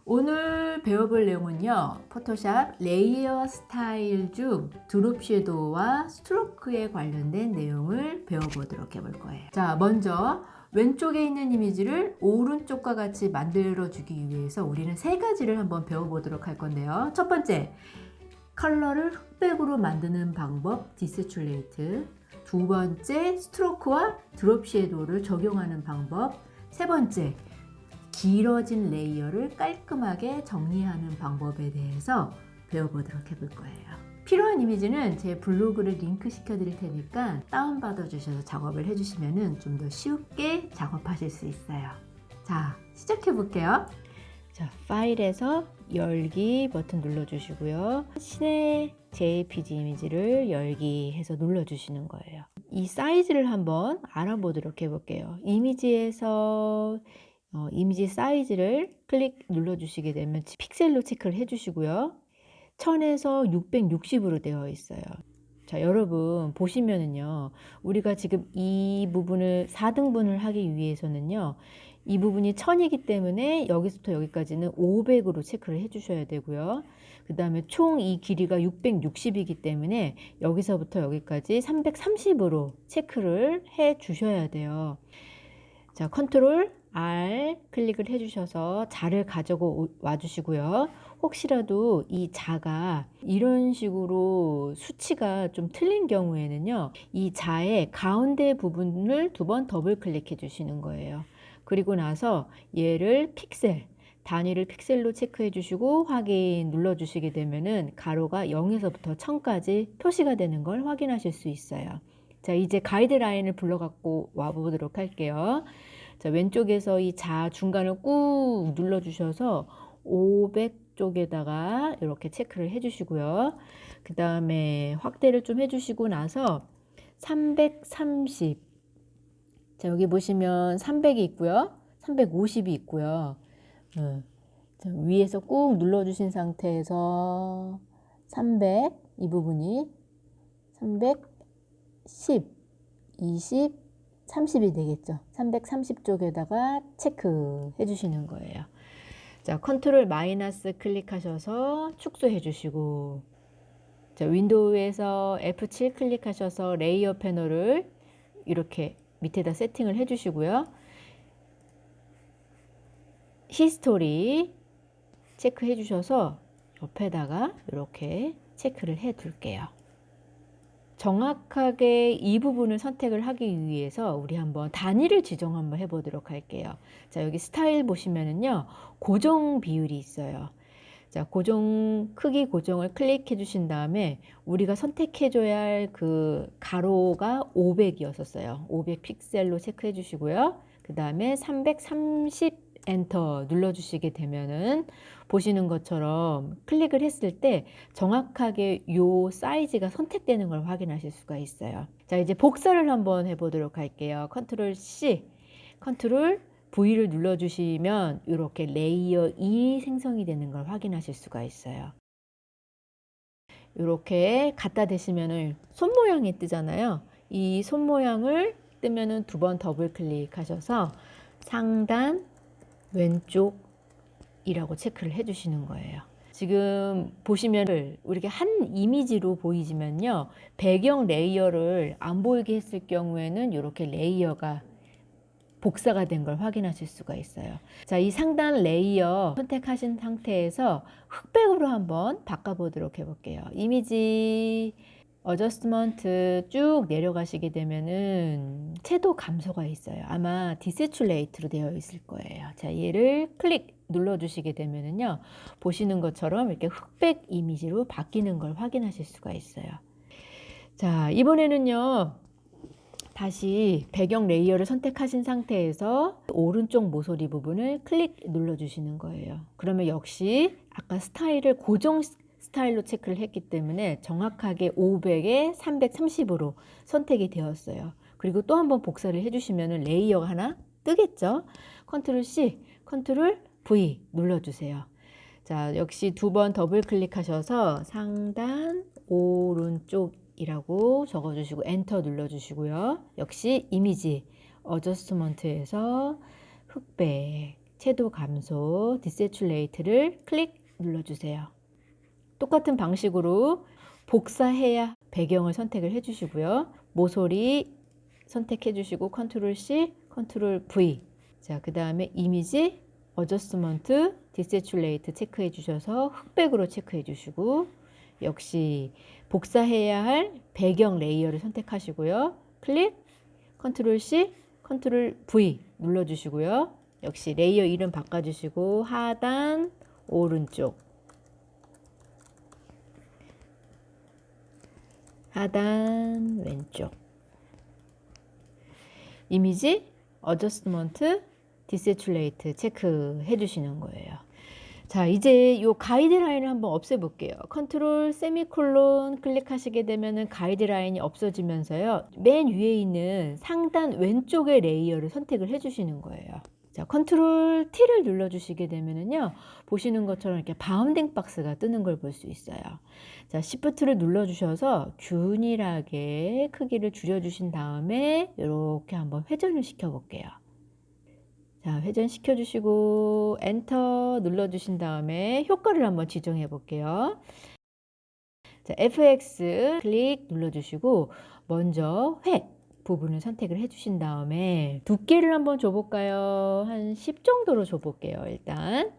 오늘 배워볼 내용은요, 포토샵 레이어 스타일 중 드롭 섀도우와 스트로크에 관련된 내용을 배워보도록 해볼 거예요. 자, 먼저 왼쪽에 있는 이미지를 오른쪽과 같이 만들어 주기 위해서 우리는 세 가지를 한번 배워보도록 할 건데요. 첫 번째, 컬러를 흑백으로 만드는 방법, 디세츄레이트. 두 번째, 스트로크와 드롭 섀도우를 적용하는 방법. 세 번째, 길어진 레이어를 깔끔하게 정리하는 방법에 대해서 배워보도록 해볼 거예요. 필요한 이미지는 제 블로그를 링크 시켜 드릴 테니까 다운받아 주셔서 작업을 해주시면 좀 더 쉽게 작업하실 수 있어요. 자, 시작해 볼게요. 자, 파일에서 열기 버튼 눌러주시고요. 신의 JPG 이미지를 열기 해서 눌러주시는 거예요. 이 사이즈를 한번 알아보도록 해볼게요. 이미지에서 이미지 사이즈를 클릭 눌러주시게 되면 픽셀로 체크를 해주시고요. 1000에서 660으로 되어 있어요. 자, 여러분 보시면은요, 우리가 지금 이 부분을 4등분을 하기 위해서는요, 이 부분이 1000이기 때문에 여기서부터 여기까지는 500으로 체크를 해주셔야 되고요. 그 다음에 총 이 길이가 660이기 때문에 여기서부터 여기까지 330으로 체크를 해 주셔야 돼요. 자, 컨트롤 R 클릭을 해주셔서 자를 가져와 주시고요. 혹시라도 이 자가 이런 식으로 수치가 좀 틀린 경우에는요, 이 자의 가운데 부분을 두 번 더블 클릭해 주시는 거예요. 그리고 나서 얘를 픽셀, 단위를 픽셀로 체크해 주시고 확인 눌러 주시게 되면은 가로가 0에서부터 1000까지 표시가 되는 걸 확인하실 수 있어요. 자, 이제 가이드라인을 불러 갖고 와 보도록 할게요. 자, 왼쪽에서 이 자 중간을 꾹 눌러 주셔서 500 쪽에다가 이렇게 체크를 해 주시고요. 그 다음에 확대를 좀 해 주시고 나서 330, 자, 여기 보시면 300이 있고요, 350이 있고요. 자, 위에서 꾹 눌러 주신 상태에서 300, 이 부분이 310, 20, 30이 되겠죠. 330 쪽에다가 체크해 주시는 거예요. 자, 컨트롤 마이너스 클릭하셔서 축소해 주시고, 자, 윈도우에서 F7 클릭하셔서 레이어 패널을 이렇게 밑에다 세팅을 해 주시고요. 히스토리 체크해 주셔서 옆에다가 이렇게 체크를 해 둘게요. 정확하게 이 부분을 선택을 하기 위해서 우리 한번 단위를 지정 한번 해보도록 할게요. 자, 여기 스타일 보시면은요, 고정 비율이 있어요. 자, 고정, 크기 고정을 클릭해 주신 다음에 우리가 선택해 줘야 할 그 가로가 500이었었어요. 500 픽셀로 체크해 주시고요. 그 다음에 330 엔터 눌러 주시게 되면은 보시는 것처럼 클릭을 했을 때 정확하게 요 사이즈가 선택되는 걸 확인하실 수가 있어요. 자, 이제 복사를 한번 해보도록 할게요. 컨트롤 C, 컨트롤 V를 눌러주시면 이렇게 레이어 2 생성이 되는 걸 확인하실 수가 있어요. 이렇게 갖다 대시면은 손 모양이 뜨잖아요. 이 손 모양을 뜨면은 두 번 더블 클릭하셔서 상단 왼쪽이라고 체크를 해주시는 거예요. 지금 보시면 우리가 한 이미지로 보이지만요, 배경 레이어를 안 보이게 했을 경우에는 이렇게 레이어가 복사가 된 걸 확인하실 수가 있어요. 자, 이 상단 레이어 선택하신 상태에서 흑백으로 한번 바꿔보도록 해볼게요. 이미지 어저스트먼트 쭉 내려가시게 되면은 채도 감소가 있어요. 아마 디세츄레이트로 되어 있을 거예요. 자, 얘를 클릭 눌러주시게 되면은요, 보시는 것처럼 이렇게 흑백 이미지로 바뀌는 걸 확인하실 수가 있어요. 자, 이번에는요, 다시 배경 레이어를 선택하신 상태에서 오른쪽 모서리 부분을 클릭 눌러주시는 거예요. 그러면 역시 아까 스타일을 고정 스타일로 체크를 했기 때문에 정확하게 500에 330으로 선택이 되었어요. 그리고 또 한번 복사를 해주시면 레이어가 하나 뜨겠죠. 컨트롤 C, 컨트롤 V 눌러주세요. 자, 역시 두 번 더블 클릭하셔서 상단 오른쪽 이라고 적어주시고 엔터 눌러주시고요. 역시 이미지 어저스트먼트에서 흑백 채도 감소, 디세츄레이트를 클릭 눌러주세요. 똑같은 방식으로 복사해야 배경을 선택을 해주시고요. 모서리 선택해주시고 컨트롤 C, 컨트롤 V. 자, 그 다음에 이미지, 어저스먼트, 디세츄레이트 체크해 주셔서 흑백으로 체크해 주시고 역시 복사해야 할 배경 레이어를 선택하시고요. 클릭, 컨트롤 C, 컨트롤 V 눌러주시고요. 역시 레이어 이름 바꿔주시고 하단 오른쪽, 하단 왼쪽, 이미지, 어저스트먼트, 디세츄레이트 체크해 주시는 거예요. 자, 이제 이 가이드라인을 한번 없애볼게요. 컨트롤 세미콜론 클릭하시게 되면은 가이드라인이 없어지면서요. 맨 위에 있는 상단 왼쪽의 레이어를 선택을 해주시는 거예요. 자, 컨트롤 T를 눌러주시게 되면은요. 보시는 것처럼 이렇게 바운딩 박스가 뜨는 걸 볼 수 있어요. 자, Shift를 눌러주셔서 균일하게 크기를 줄여주신 다음에 이렇게 한번 회전을 시켜볼게요. 자, 회전시켜 주시고 엔터 눌러 주신 다음에 효과를 한번 지정해 볼게요. 자, FX 클릭 눌러 주시고 먼저 획 부분을 선택을 해 주신 다음에 두께를 한번 줘 볼까요? 한 10 정도로 줘 볼게요, 일단.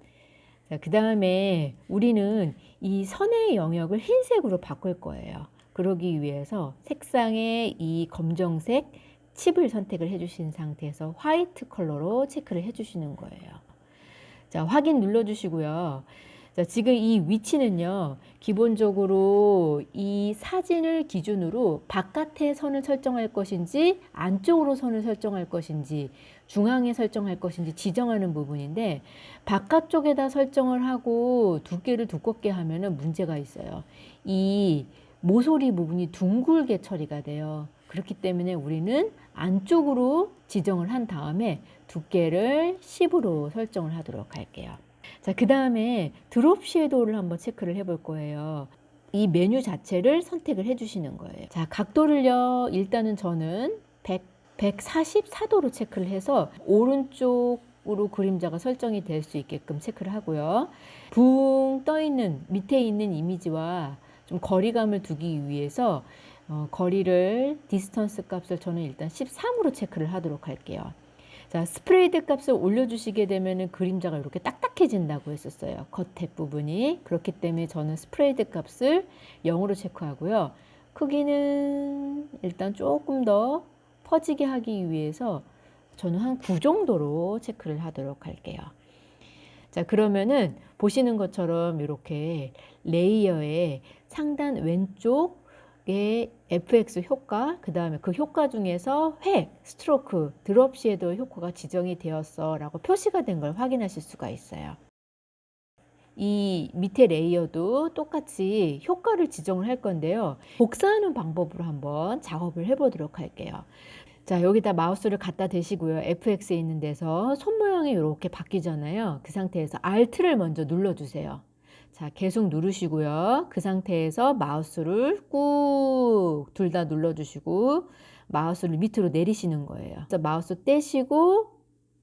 자, 그 다음에 우리는 이 선의 영역을 흰색으로 바꿀 거예요. 그러기 위해서 색상의 이 검정색 칩을 선택을 해주신 상태에서 화이트 컬러로 체크를 해주시는 거예요. 자, 확인 눌러주시고요. 자, 지금 이 위치는요, 기본적으로 이 사진을 기준으로 바깥에 선을 설정할 것인지, 안쪽으로 선을 설정할 것인지, 중앙에 설정할 것인지 지정하는 부분인데, 바깥쪽에다 설정을 하고 두께를 두껍게 하면은 문제가 있어요. 이 모서리 부분이 둥글게 처리가 돼요. 그렇기 때문에 우리는 안쪽으로 지정을 한 다음에 두께를 10으로 설정을 하도록 할게요. 자, 그 다음에 드롭 섀도우를 한번 체크를 해볼 거예요. 이 메뉴 자체를 선택을 해주시는 거예요. 자, 각도를요, 일단은 저는 144도로 체크를 해서 오른쪽으로 그림자가 설정이 될 수 있게끔 체크를 하고요. 붕 떠있는 밑에 있는 이미지와 좀 거리감을 두기 위해서 거리를 디스턴스 값을 저는 일단 13으로 체크를 하도록 할게요. 자, 스프레이드 값을 올려주시게 되면은 그림자가 이렇게 딱딱해진다고 했었어요. 겉에 부분이. 그렇기 때문에 저는 스프레이드 값을 0으로 체크하고요. 크기는 일단 조금 더 퍼지게 하기 위해서 저는 한 9 정도로 체크를 하도록 할게요. 자, 그러면은 보시는 것처럼 이렇게 레이어의 상단 왼쪽에 FX 효과, 그 다음에 그 효과 중에서 획, 스트로크, 드롭 섀도우 효과가 지정이 되었어 라고 표시가 된 걸 확인하실 수가 있어요. 이 밑에 레이어도 똑같이 효과를 지정을 할 건데요. 복사하는 방법으로 한번 작업을 해보도록 할게요. 자, 여기다 마우스를 갖다 대시고요. FX에 있는 데서 손 모양이 이렇게 바뀌잖아요. 그 상태에서 Alt를 먼저 눌러주세요. 자, 계속 누르시고요. 그 상태에서 마우스를 꾹 둘 다 눌러주시고 마우스를 밑으로 내리시는 거예요. 그래서 마우스 떼시고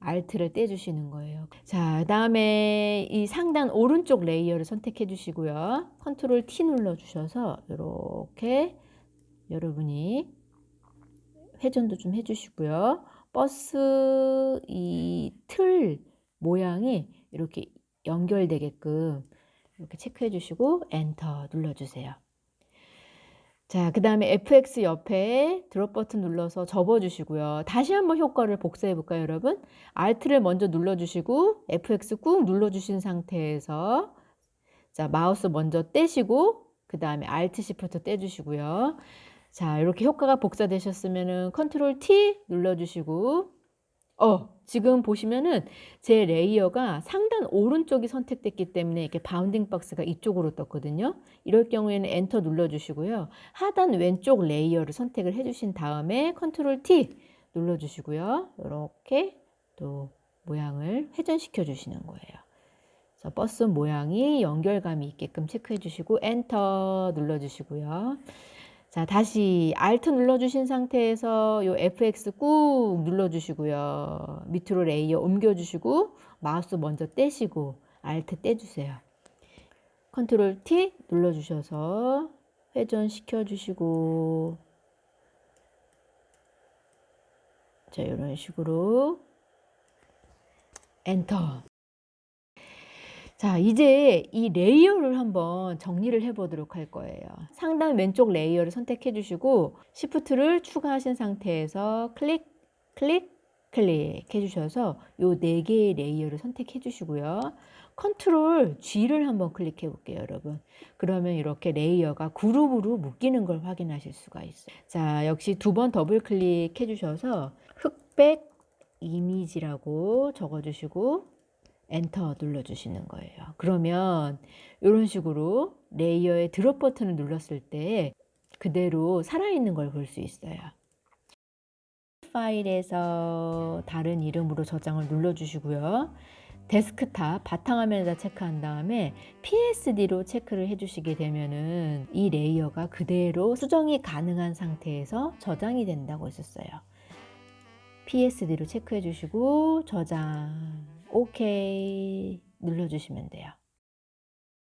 Alt를 떼주시는 거예요. 자, 그다음에 이 상단 오른쪽 레이어를 선택해 주시고요. 컨트롤 T 눌러주셔서 이렇게 여러분이 회전도 좀 해주시고요. 버스 이 틀 모양이 이렇게 연결되게끔 이렇게 체크해 주시고 엔터 눌러주세요. 자, 그 다음에 FX 옆에 드롭 버튼 눌러서 접어주시고요. 다시 한번 효과를 복사해 볼까요, 여러분? Alt를 먼저 눌러주시고 FX 꾹 눌러주신 상태에서 자, 마우스 먼저 떼시고 그 다음에 Alt Shift 떼주시고요. 자, 이렇게 효과가 복사되셨으면은 컨트롤 T 눌러주시고 지금 보시면은 제 레이어가 상단 오른쪽이 선택됐기 때문에 이렇게 바운딩 박스가 이쪽으로 떴거든요. 이럴 경우에는 엔터 눌러주시고요. 하단 왼쪽 레이어를 선택을 해주신 다음에 컨트롤 T 눌러주시고요. 이렇게 또 모양을 회전시켜 주시는 거예요. 그래서 버스 모양이 연결감이 있게끔 체크해 주시고 엔터 눌러주시고요. 자, 다시 Alt 눌러주신 상태에서 요 FX 꾹 눌러주시고요. 밑으로 레이어 옮겨주시고 마우스 먼저 떼시고 Alt 떼주세요. 컨트롤 T 눌러주셔서 회전시켜 주시고 자, 이런 식으로 엔터. 자, 이제 이 레이어를 한번 정리를 해 보도록 할 거예요. 상단 왼쪽 레이어를 선택해 주시고 Shift를 추가하신 상태에서 클릭, 클릭, 클릭 해 주셔서 요 4개의 레이어를 선택해 주시고요. 컨트롤 G를 한번 클릭해 볼게요, 여러분. 그러면 이렇게 레이어가 그룹으로 묶이는 걸 확인하실 수가 있어요. 자, 역시 2번 더블 클릭해 주셔서 흑백 이미지라고 적어 주시고 엔터 눌러주시는 거예요. 그러면 이런 식으로 레이어의 드롭 버튼을 눌렀을 때 그대로 살아있는 걸 볼 수 있어요. 파일에서 다른 이름으로 저장을 눌러주시고요. 데스크탑 바탕화면에다 체크한 다음에 PSD로 체크를 해주시게 되면은 이 레이어가 그대로 수정이 가능한 상태에서 저장이 된다고 했었어요. PSD로 체크해 주시고 저장 OK 눌러주시면 돼요.